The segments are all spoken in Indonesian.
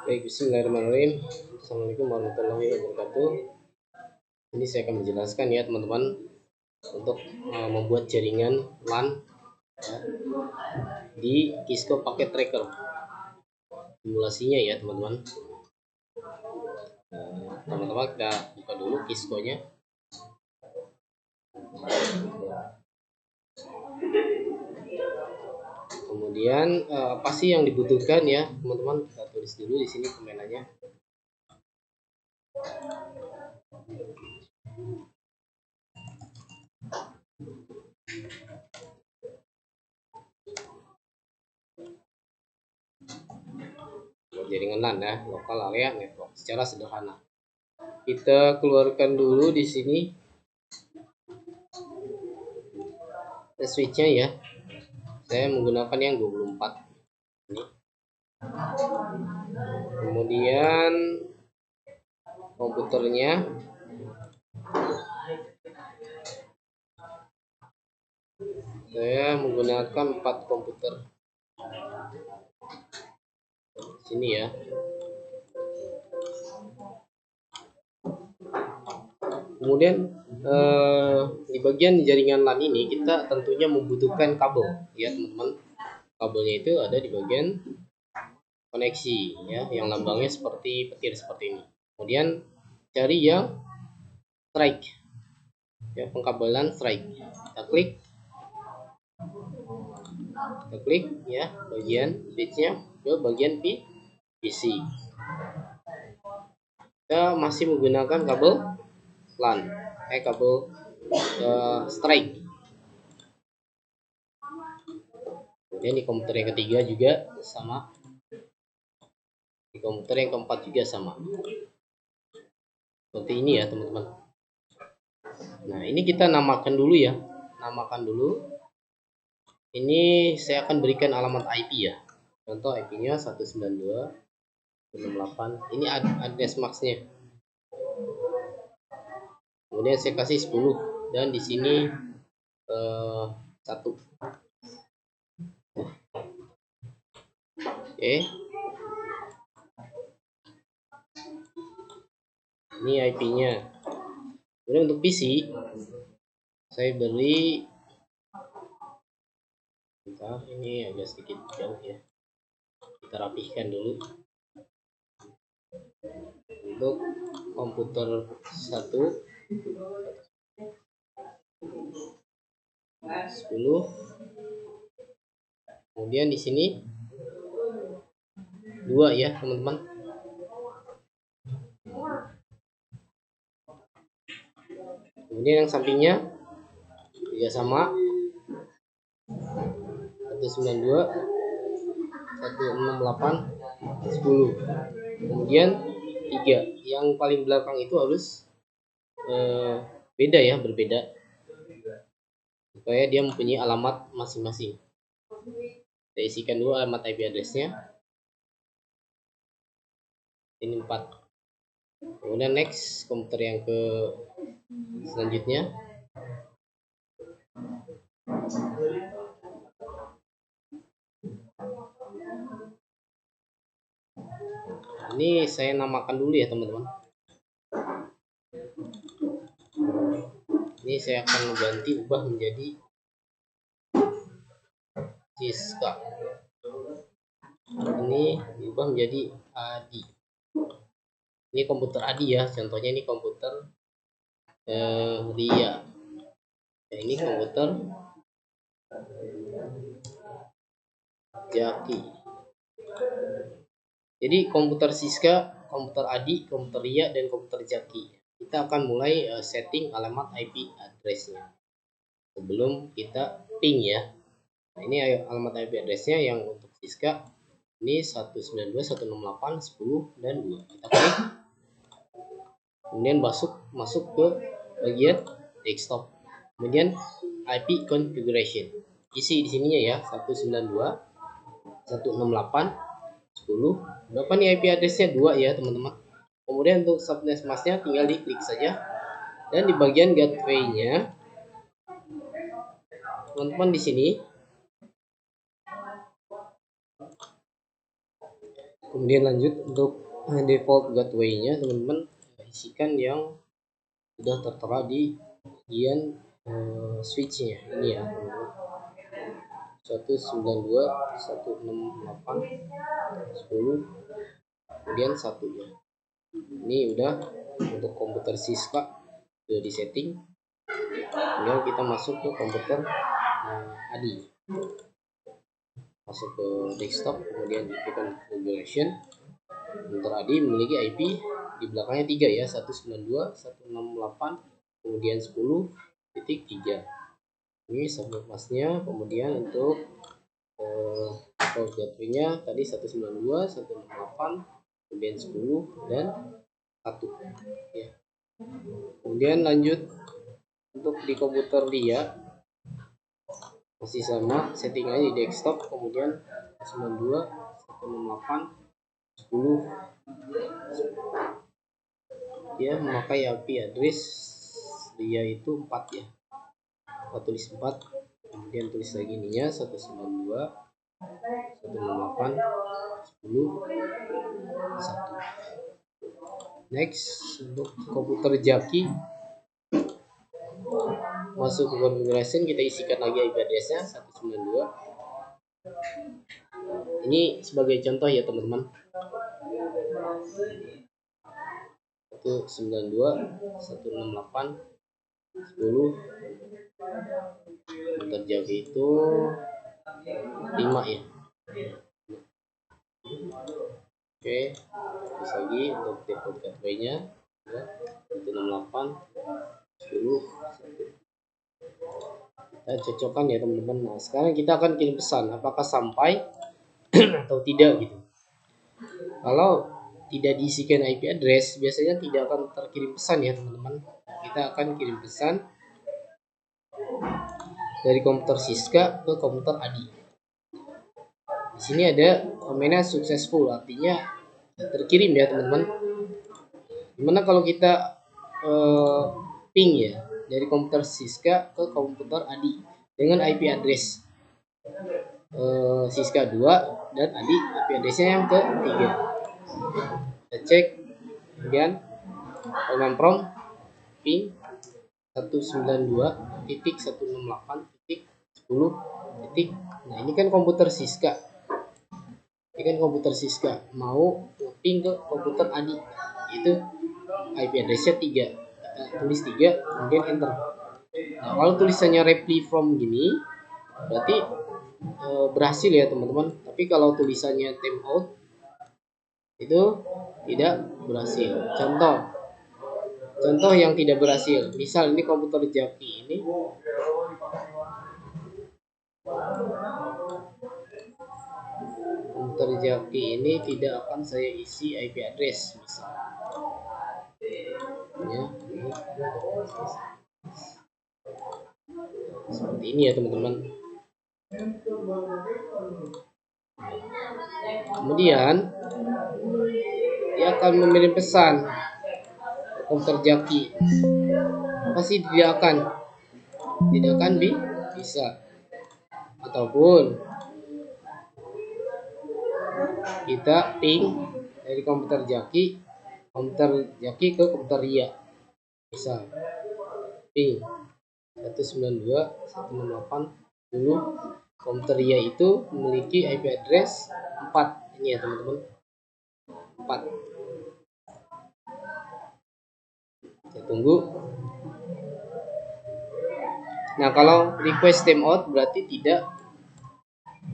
Baik, bismillahirrahmanirrahim. Assalamualaikum warahmatullahi wabarakatuh. Ini saya akan menjelaskan ya teman-teman untuk membuat jaringan LAN ya, di Cisco Packet Tracker. Simulasinya ya teman-teman. Teman-teman kita buka dulu Cisco-nya. Kemudian apa sih yang dibutuhkan ya teman-teman? Kita tulis dulu di sini komenannya. Jaringan LAN ya, lokal area network secara sederhana. Kita keluarkan dulu di sini switch-nya ya. Saya menggunakan yang 24 ini. Kemudian komputernya saya menggunakan 4 komputer sini ya. Kemudian di bagian jaringan LAN ini kita tentunya membutuhkan kabel ya teman-teman. Kabelnya itu ada di bagian koneksi ya, yang lambangnya seperti petir seperti ini. Kemudian cari yang strike ya, pengkabelan strike. Kita klik ya bagian switchnya ke bagian PC. Kita masih menggunakan kabel LAN kabel strike. Kemudian di komputer yang ketiga juga sama, di komputer yang keempat juga sama, seperti ini ya teman-teman. Nah ini kita namakan dulu ya, ini saya akan berikan alamat IP ya. Contoh IP-nya 192.168. Ini address max-nya. Kemudian saya kasih 10 dan di sini 1. Oke. Ini IP-nya. Kemudian untuk PC saya beri, bentar, ini agak sedikit jauh ya. Kita rapihkan dulu. Untuk komputer 1 10. Kemudian di sini 2 ya teman-teman. Kemudian yang sampingnya juga sama, 192 168 10. Kemudian 3 yang paling belakang itu harus beda ya, berbeda supaya dia mempunyai alamat masing-masing. Kita isikan dulu alamat IP address-nya. Ini 4. Kemudian next, komputer yang ke selanjutnya. Ini saya namakan dulu ya teman-teman. Ini saya akan ubah menjadi Cisco. Ini diubah menjadi Adi. Ini komputer Adi ya, contohnya ini komputer Ria. Ya, ini komputer Jaki. Jadi komputer Cisco, komputer Adi, komputer Ria, dan komputer Jaki. Kita akan mulai setting alamat IP address-nya sebelum kita ping ya. Nah, ini alamat IP address-nya yang untuk Cisco ini 192.168.10 dan 2. Kita klik. Kemudian masuk ke bagian desktop. Kemudian IP configuration. Isi di sininya ya, 192.168.10. Berapa nih IP address-nya? 2 ya, teman-teman. Kemudian untuk subnet mask-nya tinggal diklik saja. Dan di bagian gateway-nya teman-teman di sini Kemudian lanjut untuk default gateway-nya, teman-teman isikan yang sudah tertera di bagian switch-nya ini ya, teman-teman. 192, 168, 10, kemudian 1 ya. Ini udah untuk komputer Siska sudah disetting. Kemudian kita masuk ke komputer ADI, masuk ke desktop, kemudian di configuration. Komputer ADI memiliki IP di belakangnya 3 ya, 192, 168, kemudian 10.3. Ini subnet masknya. Kemudian untuk default gateway-nya tadi 192, 168, kemudian 10 dan 1 ya. Kemudian lanjut untuk di komputer dia masih sama settingannya di desktop, kemudian 192, 168, 10 dia memakai IP address dia itu 4 ya. Kita tulis 4, kemudian tulis lagi ininya 192, 168, 10, 1. Next, untuk komputer Jaki masuk ke configuration, kita isikan lagi IP address-nya 192. Ini sebagai contoh ya teman-teman. 192, 168, 10. Komputer Jaki itu 5 ya. Oke, terus lagi untuk default gateway-nya 168, 10, 1. Kita cocokkan ya teman-teman. Nah, sekarang kita akan kirim pesan apakah sampai atau tidak gitu. Kalau tidak diisikan IP address, biasanya tidak akan terkirim pesan ya teman-teman. Kita akan kirim pesan dari komputer Siska ke komputer ADI. Di sini ada komennya successful, artinya terkirim ya teman-teman. Dimana kalau kita ping ya dari komputer Siska ke komputer ADI dengan IP address Siska 2 dan ADI IP addressnya yang ke-3. Kita cek, kemudian command prompt ping 192.168.10. Nah, ini kan komputer Siska. Ini kan komputer Siska mau ping ke komputer ADI. Itu IP addressnya 3. Kita tulis 3, kemudian enter. Nah, kalau tulisannya reply from gini, berarti berhasil ya teman-teman. Tapi kalau tulisannya timeout itu tidak berhasil. Contoh yang tidak berhasil, misal ini komputer Jaki ini tidak akan saya isi IP address misal ya, seperti ini ya teman-teman. Kemudian dia akan mengirim pesan ke komputer Jaki, pasti tidak akan bisa. Ataupun kita ping dari komputer Jaki ke komputer Ria, bisa ping 192, 168, 10. Komputer Ria itu memiliki IP address 4 ini ya teman-teman, 4. Kita tunggu. Nah, kalau request timeout berarti tidak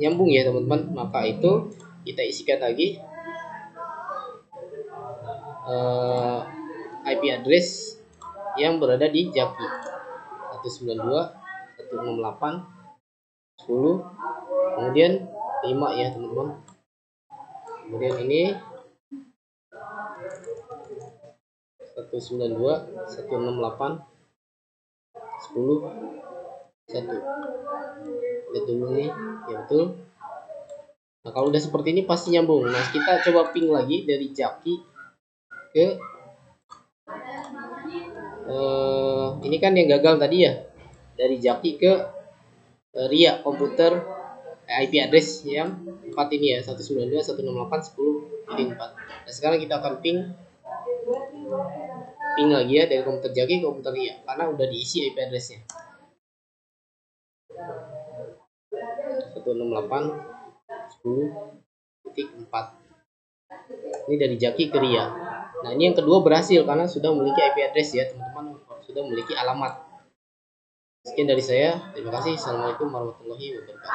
nyambung ya teman-teman, maka itu kita isikan lagi IP address yang berada di Jaki 192, 168, 10, kemudian 5 ya teman-teman. Kemudian ini 192, 168, 10, 1. Lihat dulu nih, ya betul. Nah, kalau udah seperti ini pasti nyambung. Nah, kita coba ping lagi dari Jaki ke ini kan yang gagal tadi ya, dari Jaki ke Ria komputer IP address yang 4 ini ya, 192, 168, 10. Pin 4. Nah, sekarang kita akan ping lagi ya dari komputer Jaki ke komputer Ria karena udah diisi IP addressnya 168.10.4. Ini dari Jaki ke Ria. Nah, ini yang kedua berhasil karena sudah memiliki IP address ya teman-teman, sudah memiliki alamat. Sekian dari saya, terima kasih. Assalamualaikum warahmatullahi wabarakatuh.